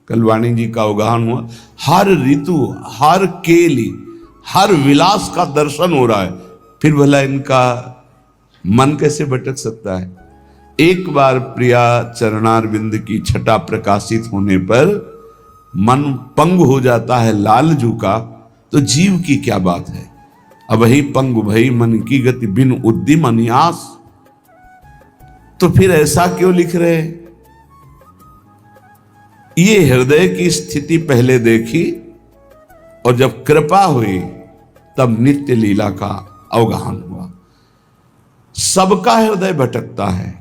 कल वाणी जी का अवगाहन हुआ, हर ऋतु, हर केली, हर विलास का दर्शन हो रहा है, फिर भला इनका मन कैसे भटक सकता है। एक बार प्रिया चरणारविंद की छटा प्रकाशित होने पर मन पंग हो जाता है लालजू का, तो जीव की क्या बात है। अब ही पंग भई मन की गति बिन उद्दिम अन्यास, तो फिर ऐसा क्यों लिख रहे। ये हृदय की स्थिति पहले देखी और जब कृपा हुई तब नित्य लीला का अवगाहन हुआ। सबका हृदय भटकता है,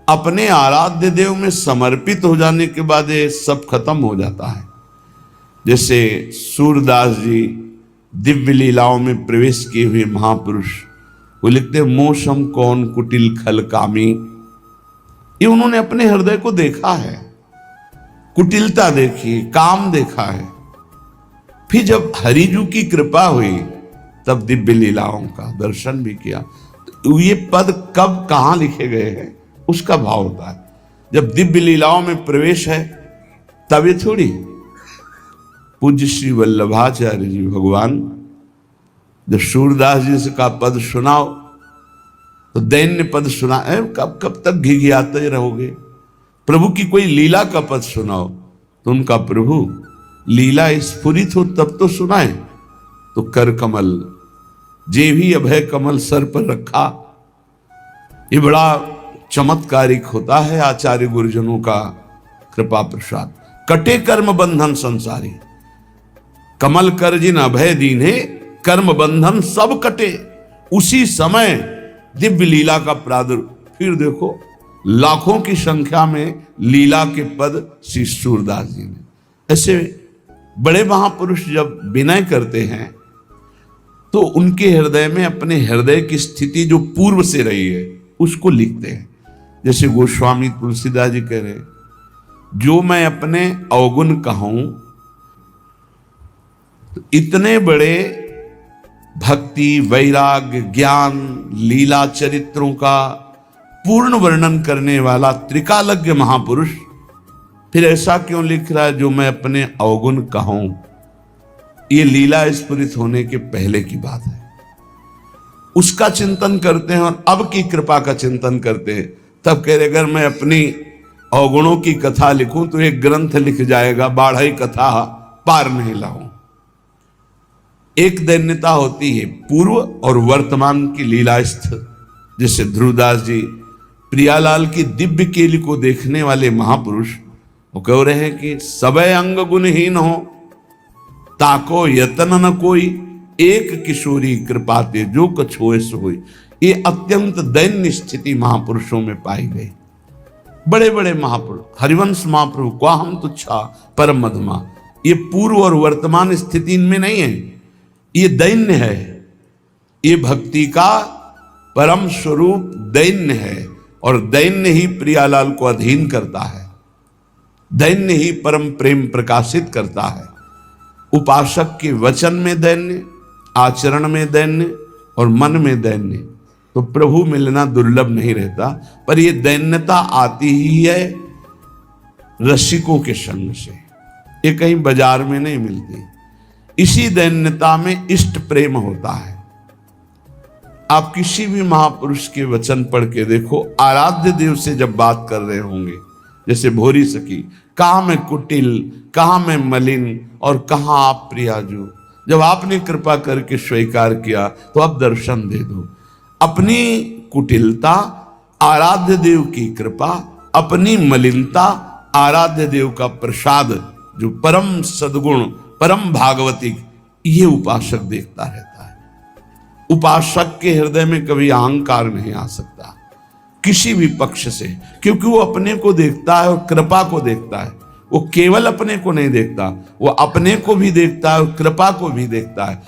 अपने आराध्य देव में समर्पित हो जाने के बाद ये सब खत्म हो जाता है। जैसे सूरदास जी दिव्य लीलाओं में प्रवेश किए हुए महापुरुष, वो लिखते मोशम कौन कुटिल खल कामी, ये उन्होंने अपने हृदय को देखा है, कुटिलता देखी, काम देखा है। फिर जब हरिजू की कृपा हुई तब दिव्य लीलाओं का दर्शन भी किया। तो ये पद कब कहां लिखे गए हैं उसका भाव होता है। जब दिव्य लीलाओं में प्रवेश है तब ये थोड़ी। पूज्य श्री वल्लभाचार्य जी भगवान जब सूरदास जी से का पद सुनाओ तो दैन्य पद सुना, कब कब तक घिघियाते रहोगे। प्रभु की कोई लीला का पद सुनाओ तो उनका प्रभु लीला स्फुरित हो तब तो सुनाए। तो कर कमल जे भी अभय कमल सर पर रखा, ये बड़ा चमत्कारिक होता है आचार्य गुरुजनों का कृपा प्रसाद। कटे कर्म बंधन संसारी, कमल कर जिन अभय दीन्हे कर्म बंधन सब कटे। उसी समय दिव्य लीला का प्रादुर्भाव। फिर देखो लाखों की संख्या में लीला के पद श्री सूरदास जी ने। ऐसे बड़े महापुरुष जब विनय करते हैं तो उनके हृदय में अपने हृदय की स्थिति जो पूर्व से रही है उसको लिखते हैं। जैसे गोस्वामी तुलसीदास जी कह रहे, जो मैं अपने अवगुण कहूं, तो इतने बड़े भक्ति, वैराग्य, ज्ञान, लीला चरित्रों का पूर्ण वर्णन करने वाला त्रिकालज्ञ महापुरुष फिर ऐसा क्यों लिख रहा है, जो मैं अपने अवगुण कहूं। ये लीला स्फुरित होने के पहले की बात है। उसका चिंतन करते हैं और अब की कृपा का चिंतन करते हैं, तब कह रहे अगर मैं अपनी अवगुणों की कथा लिखूं तो एक ग्रंथ लिख जाएगा, बाढ़ई कथा पार नहीं लाऊं। एक दैन्यता होती है पूर्व और वर्तमान की लीलास्थ। जैसे ध्रुवदास जी प्रियालाल की दिव्य केली को देखने वाले महापुरुष, वो कह रहे हैं कि सबय अंग गुणहीन हो, ताको यतन न कोई, एक किशोरी कृपाते जो कछ होए सो होई। ये अत्यंत दैन्य स्थिति महापुरुषों में पाई गई। बड़े बड़े महापुरुष, हरिवंश महाप्रभु को हम तुच्छा परम मधमा, ये पूर्व और वर्तमान स्थिति इनमें नहीं है, ये दैन्य है। ये भक्ति का परम स्वरूप दैन्य है और दैन्य ही प्रियालाल को अधीन करता है, दैन्य ही परम प्रेम प्रकाशित करता है। उपासक के वचन में दैन्य, आचरण में दैन्य और मन में दैन्य, तो प्रभु मिलना दुर्लभ नहीं रहता। पर यह दैन्यता आती ही है रसिकों के संग से, ये कहीं बाजार में नहीं मिलती। इसी दैन्यता में इष्ट प्रेम होता है। आप किसी भी महापुरुष के वचन पढ़ के देखो, आराध्य देव से जब बात कर रहे होंगे, जैसे भोरी सखी, कहां मैं कुटिल, कहां मैं मलिन और कहां आप प्रियाजू, जब आपने कृपा करके स्वीकार किया तो अब दर्शन दे दो। अपनी कुटिलता आराध्य देव की कृपा, अपनी मलिनता आराध्य देव का प्रसाद, जो परम सद्गुण, परम भागवतिक, ये उपासक देखता रहता है। उपासक के हृदय में कभी अहंकार नहीं आ सकता किसी भी पक्ष से, क्योंकि वो अपने को देखता है और कृपा को देखता है। वो केवल अपने को नहीं देखता, वो अपने को भी देखता है और कृपा को भी देखता है।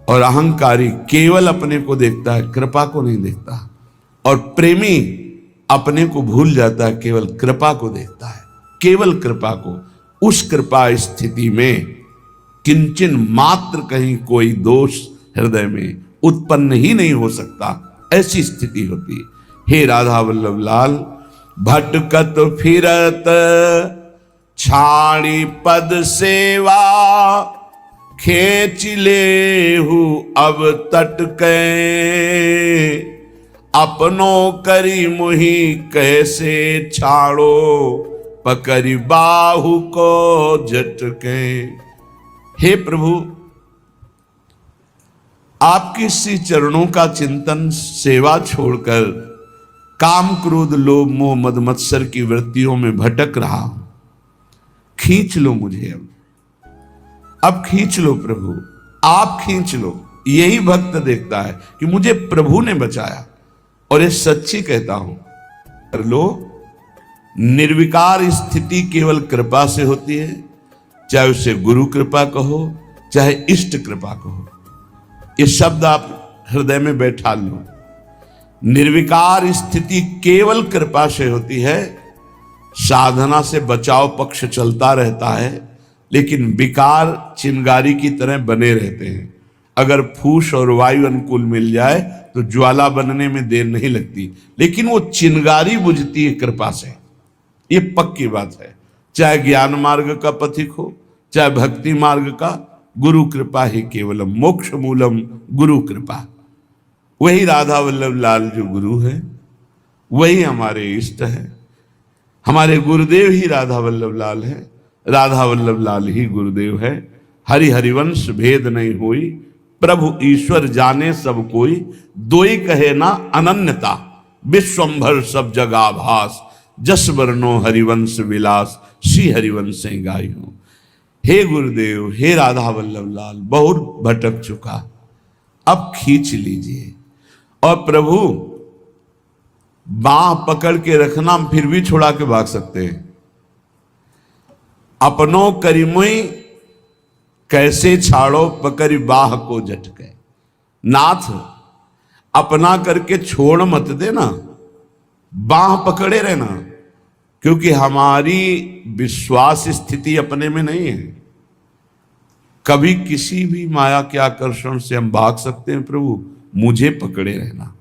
और अहंकारी केवल अपने को देखता है, कृपा को नहीं देखता। और प्रेमी अपने को भूल जाता है, केवल कृपा को देखता है, केवल कृपा को। उस कृपा स्थिति में किंचन मात्र कहीं कोई दोष हृदय में उत्पन्न ही नहीं हो सकता, ऐसी स्थिति होती है। हे राधा वल्लभ लाल, भटकत फिरत छाड़ी पद सेवा खेच लेहु अब तट के, अपनो करी मुही कैसे छाड़ो पकड़ी बाहु को झटके। हे प्रभु, आपके श्री चरणों का चिंतन सेवा छोड़कर काम क्रोध लोभ मोह मद मत्सर की वृत्तियों में भटक रहा हूं। खींच लो मुझे, अब खींच लो प्रभु, आप खींच लो। यही भक्त देखता है कि मुझे प्रभु ने बचाया, और ये सच्ची कहता हूं, कर लो। निर्विकार स्थिति केवल कृपा से होती है, चाहे उसे गुरु कृपा कहो चाहे इष्ट कृपा कहो। ये शब्द आप हृदय में बैठा लो। निर्विकार स्थिति केवल कृपा से होती है। साधना से बचाव पक्ष चलता रहता है, लेकिन विकार चिंगारी की तरह बने रहते हैं। अगर फूस और वायु अनुकूल मिल जाए तो ज्वाला बनने में देर नहीं लगती, लेकिन वो चिंगारी बुझती है कृपा से। ये पक्की बात है। चाहे ज्ञान मार्ग का पथिक हो चाहे भक्ति मार्ग का, गुरु कृपा ही केवलम मोक्ष मूलम गुरु कृपा। वही राधा वल्लभ लाल जो गुरु है, वही हमारे इष्ट है। हमारे गुरुदेव ही राधा वल्लभ लाल है, राधा वल्लभ लाल ही गुरुदेव है। हरि हरिवंश भेद नहीं होई, प्रभु ईश्वर जाने सब कोई। दोई कहे ना अनन्यता, विश्वंभर सब जगह भास। जस वर्णो हरिवंश विलास, श्री हरिवंश गाय हो। हे गुरुदेव, हे राधा वल्लभ लाल, बहुत भटक चुका, अब खींच लीजिए। और प्रभु बाह पकड़ के रखना, हम फिर भी छुड़ा के भाग सकते हैं। अपनो करीमुई कैसे छाड़ो पकड़ी बाह को झटके। नाथ, अपना करके छोड़ मत देना, बाह पकड़े रहना, क्योंकि हमारी विश्वास स्थिति अपने में नहीं है। कभी किसी भी माया के आकर्षण से हम भाग सकते हैं। प्रभु मुझे पकड़े रहना।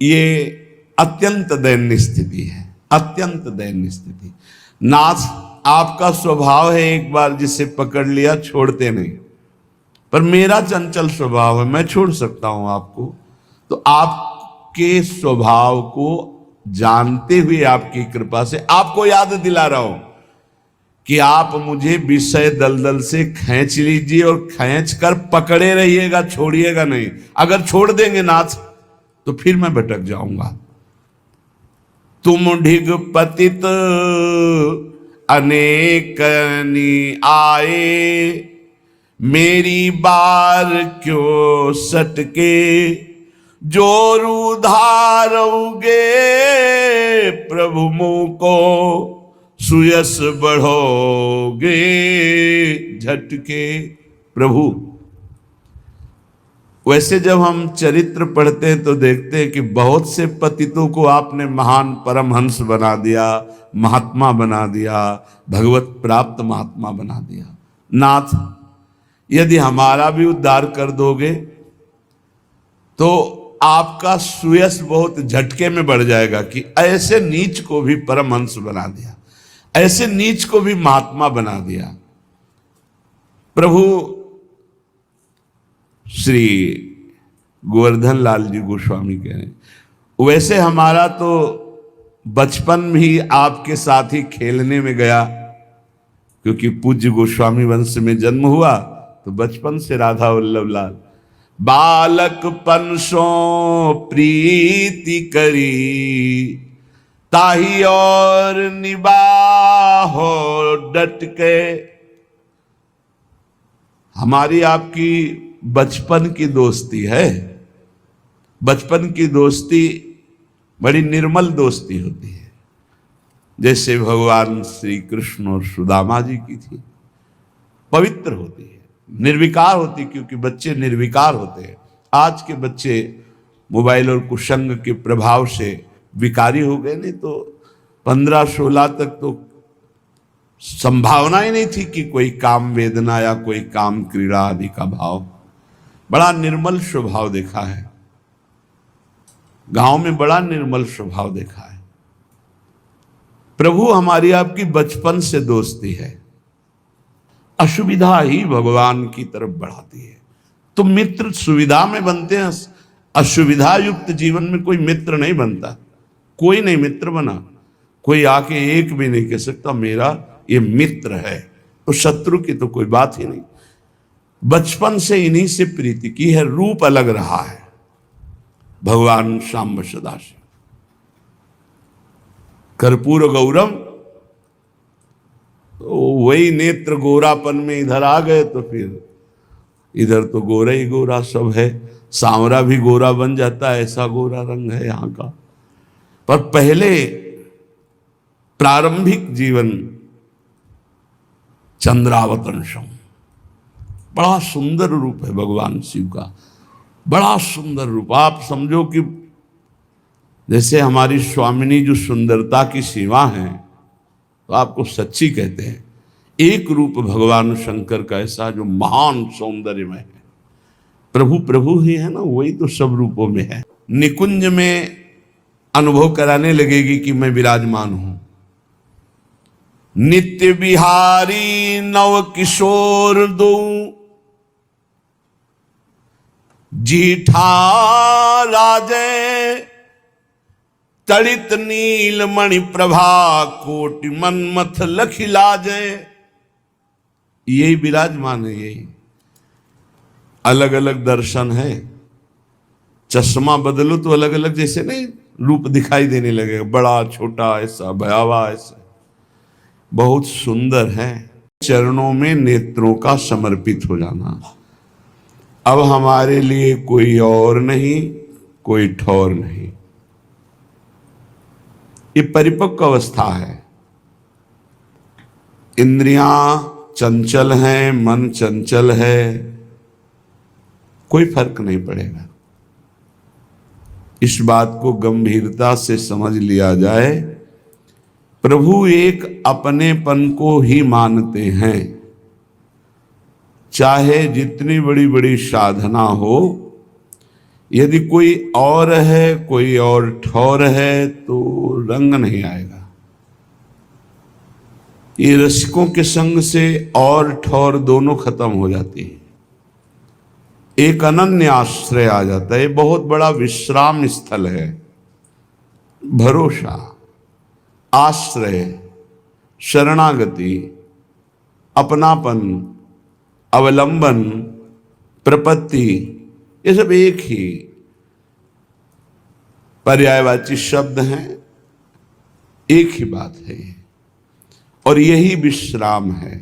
ये अत्यंत दयनीय स्थिति है, अत्यंत दयनीय स्थिति। नाथ, आपका स्वभाव है एक बार जिसे पकड़ लिया छोड़ते नहीं, पर मेरा चंचल स्वभाव है, मैं छोड़ सकता हूं आपको। तो आपके स्वभाव को जानते हुए आपकी कृपा से आपको याद दिला रहा हूं कि आप मुझे विषय दलदल से खींच लीजिए और खींच कर पकड़े रहिएगा, छोड़िएगा नहीं। अगर छोड़ देंगे नाथ तो फिर मैं भटक जाऊंगा। तुम ढिग पतित अनेकनी आए, मेरी बार क्यों सटके। जोरू धारोगे प्रभु मुँह को, सुयस बढ़ोगे झटके। प्रभु, वैसे जब हम चरित्र पढ़ते हैं तो देखते हैं कि बहुत से पतितों को आपने महान परमहंस बना दिया, महात्मा बना दिया, भगवत प्राप्त महात्मा बना दिया। नाथ, यदि हमारा भी उद्धार कर दोगे तो आपका सुयस बहुत झटके में बढ़ जाएगा कि ऐसे नीच को भी परमहंस बना दिया, ऐसे नीच को भी महात्मा बना दिया। प्रभु श्री गोवर्धन लाल जी गोस्वामी कह रहे हैं, वैसे हमारा तो बचपन भी आपके साथ ही खेलने में गया, क्योंकि पूज्य गोस्वामी वंश में जन्म हुआ तो बचपन से राधा वल्लभ लाल। बालक पनसो प्रीति करी, ताही और निबाहो डट के। हमारी आपकी बचपन की दोस्ती है। बचपन की दोस्ती बड़ी निर्मल दोस्ती होती है, जैसे भगवान श्री कृष्ण और सुदामा जी की थी। पवित्र होती है, निर्विकार होती, क्योंकि बच्चे निर्विकार होते हैं। आज के बच्चे मोबाइल और कुसंग के प्रभाव से विकारी हो गए, नहीं तो 15-16 तक तो संभावना ही नहीं थी कि कोई काम वेदना या कोई काम क्रीड़ा आदि का भाव। बड़ा निर्मल स्वभाव देखा है, गांव में बड़ा निर्मल स्वभाव देखा है। प्रभु हमारी आपकी बचपन से दोस्ती है, असुविधा ही भगवान की तरफ बढ़ाती है। तो मित्र सुविधा में बनते हैं, असुविधा युक्त जीवन में कोई मित्र नहीं बनता। कोई नहीं मित्र बना, कोई आके एक भी नहीं कह सकता मेरा ये मित्र है। तो शत्रु की तो कोई बात ही नहीं। बचपन से इन्हीं से प्रीति की है, रूप अलग रहा है भगवान शाम्ब सदाशिव। कर्पूर गौरम, तो वही नेत्र गोरापन में इधर आ गए तो फिर इधर तो गोरा ही गोरा सब है। सांवरा भी गोरा बन जाता है, ऐसा गोरा रंग है यहाँ का। पर पहले प्रारंभिक जीवन चंद्रावतंशम, बड़ा सुंदर रूप है भगवान शिव का, बड़ा सुंदर रूप। आप समझो कि जैसे हमारी स्वामिनी जो सुंदरता की सीमा है, तो आपको सच्ची कहते हैं। एक रूप भगवान शंकर का ऐसा जो महान सौंदर्यमय है। प्रभु प्रभु ही है ना, वही तो सब रूपों में है। निकुंज में अनुभव कराने लगेगी कि मैं विराजमान हूं। नित्य बिहारी नव किशोर दो, जीठा राजे तड़ित नील मणि प्रभा, कोटि मनमथ लखिलाजे। यही विराजमान है। यही अलग अलग दर्शन है। चश्मा बदलो तो अलग अलग जैसे नहीं रूप दिखाई देने लगेगा, बड़ा छोटा ऐसा भयावह ऐसा। बहुत सुंदर है। चरणों में नेत्रों का समर्पित हो जाना। अब हमारे लिए कोई और नहीं, कोई ठौर नहीं। ये परिपक्व अवस्था है। इंद्रियां चंचल हैं, मन चंचल है, कोई फर्क नहीं पड़ेगा। इस बात को गंभीरता से समझ लिया जाए। प्रभु एक अपनेपन को ही मानते हैं, चाहे जितनी बड़ी बड़ी साधना हो। यदि कोई और है, कोई और ठौर है, तो रंग नहीं आएगा। ये रसिकों के संग से और ठौर दोनों खत्म हो जाती है। एक अनन्य आश्रय आ जाता है। ये बहुत बड़ा विश्राम स्थल है। भरोसा, आश्रय, शरणागति, अपनापन, अवलंबन, प्रपत्ति, ये सब एक ही पर्यायवाची शब्द हैं। एक ही बात है और यही विश्राम है।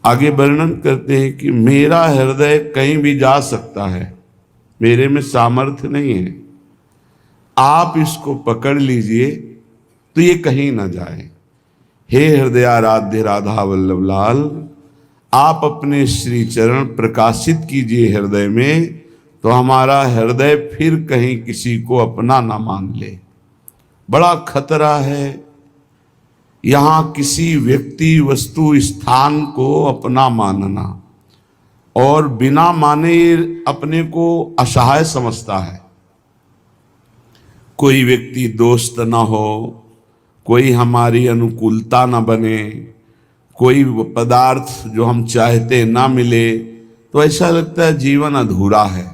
आगे वर्णन करते हैं कि मेरा हृदय कहीं भी जा सकता है, मेरे में सामर्थ्य नहीं है। आप इसको पकड़ लीजिए तो ये कहीं ना जाए। हे हृदयाराध्य राधा वल्लभ लाल, आप अपने श्री चरण प्रकाशित कीजिए हृदय में, तो हमारा हृदय फिर कहीं किसी को अपना ना मान ले। बड़ा खतरा है यहां किसी व्यक्ति, वस्तु, स्थान को अपना मानना, और बिना माने अपने को असहाय समझता है। कोई व्यक्ति दोस्त ना हो, कोई हमारी अनुकूलता ना बने, कोई पदार्थ जो हम चाहते ना मिले, तो ऐसा लगता है जीवन अधूरा है।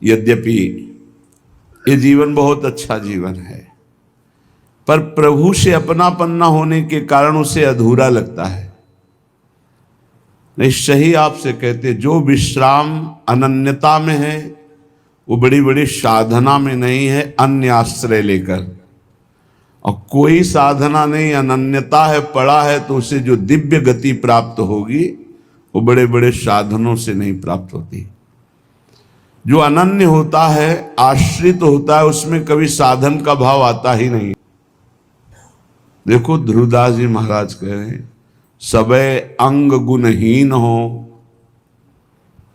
यद्यपि ये जीवन बहुत अच्छा जीवन है, पर प्रभु से अपनापन न होने के कारण उसे अधूरा लगता है। निश्चय ही आपसे कहते, जो विश्राम अनन्यता में है वो बड़ी बड़ी साधना में नहीं है, अन्य आश्रय लेकर। और कोई साधना नहीं, अनन्यता है, पड़ा है, तो उसे जो दिव्य गति प्राप्त होगी वो बड़े बड़े साधनों से नहीं प्राप्त होती। जो अनन्य होता है, आश्रित होता है, उसमें कभी साधन का भाव आता ही नहीं। देखो ध्रुवदास जी महाराज कह रहे हैं, सबे अंग गुणहीन हो,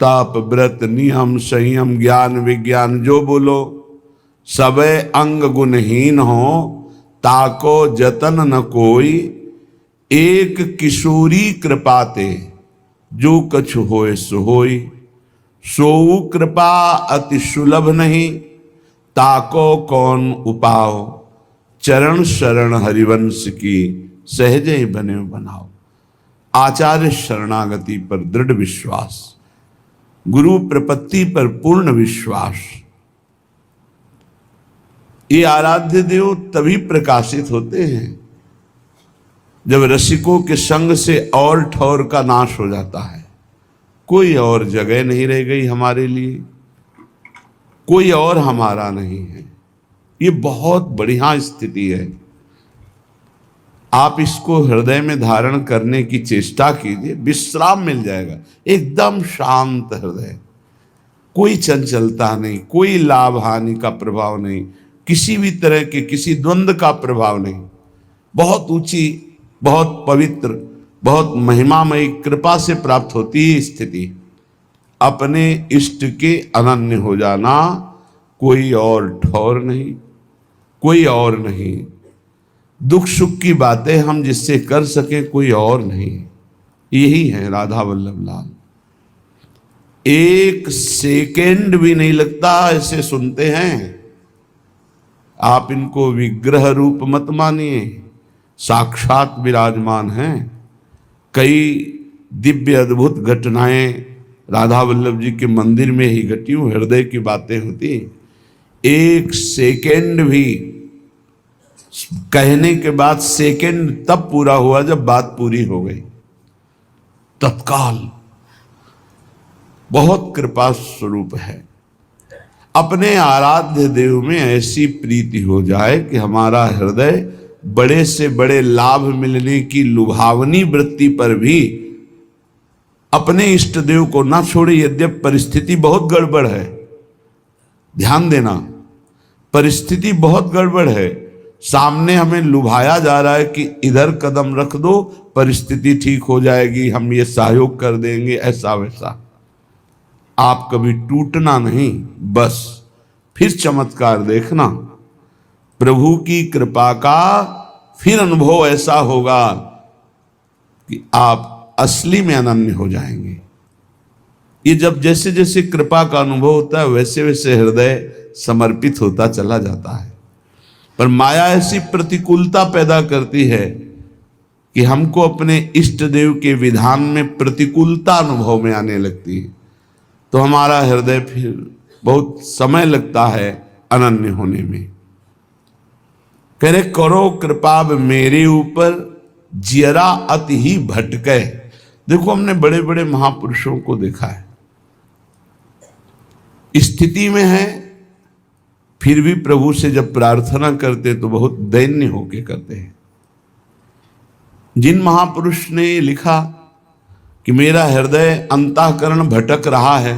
ताप व्रत नियम संयम ज्ञान विज्ञान जो बोलो, सबे अंग गुणहीन हो, ताको जतन न कोई, एक किशोरी कृपाते, जो कछु होए सो होई। सोऊ कृपा अति सुलभ नहीं, ताको कौन उपाओ, चरण शरण हरिवंश की सहज ही बने बनाओ। आचार्य शरणागति पर दृढ़ विश्वास, गुरु प्रपत्ति पर पूर्ण विश्वास। ये आराध्य देव तभी प्रकाशित होते हैं जब रसिकों के संग से और ठौर का नाश हो जाता है। कोई और जगह नहीं रह गई हमारे लिए, कोई और हमारा नहीं है। ये बहुत बढ़िया स्थिति है। आप इसको हृदय में धारण करने की चेष्टा कीजिए, विश्राम मिल जाएगा। एकदम शांत हृदय, कोई चंचलता नहीं, कोई लाभ हानि का प्रभाव नहीं, किसी भी तरह के किसी द्वंद्व का प्रभाव नहीं। बहुत ऊंची, बहुत पवित्र, बहुत महिमामयी कृपा से प्राप्त होती है स्थिति। अपने इष्ट के अनन्य हो जाना, कोई और ठौर नहीं, कोई और नहीं। दुख सुख की बातें हम जिससे कर सके कोई और नहीं। यही है राधा वल्लभ लाल। एक सेकेंड भी नहीं लगता ऐसे सुनते हैं। आप इनको विग्रह रूप मत मानिए, साक्षात विराजमान हैं। कई दिव्य अद्भुत घटनाएं राधा वल्लभ जी के मंदिर में ही घटी हुई, हृदय की बातें होती। एक सेकेंड भी कहने के बाद सेकेंड तब पूरा हुआ जब बात पूरी हो गई। तत्काल बहुत कृपा स्वरूप है। अपने आराध्य देव में ऐसी प्रीति हो जाए कि हमारा हृदय बड़े से बड़े लाभ मिलने की लुभावनी वृत्ति पर भी अपने इष्ट देव को ना छोड़े। यद्यपि परिस्थिति बहुत गड़बड़ है, ध्यान देना, परिस्थिति बहुत गड़बड़ है। सामने हमें लुभाया जा रहा है कि इधर कदम रख दो, परिस्थिति ठीक हो जाएगी, हम ये सहयोग कर देंगे, ऐसा वैसा। आप कभी टूटना नहीं, बस फिर चमत्कार देखना। प्रभु की कृपा का फिर अनुभव ऐसा होगा कि आप असली में अनन्य हो जाएंगे। ये जब जैसे जैसे कृपा का अनुभव होता है वैसे वैसे हृदय समर्पित होता चला जाता है। पर माया ऐसी प्रतिकूलता पैदा करती है कि हमको अपने इष्ट देव के विधान में प्रतिकूलता अनुभव में आने लगती है, तो हमारा हृदय फिर बहुत समय लगता है अनन्य होने में। कह रहे करो कृपा मेरे ऊपर, जियरा अति ही भटके। देखो हमने बड़े बड़े महापुरुषों को देखा है, स्थिति में है फिर भी प्रभु से जब प्रार्थना करते तो बहुत दैन्य होके करते हैं। जिन महापुरुष ने लिखा कि मेरा हृदय अंतःकरण भटक रहा है,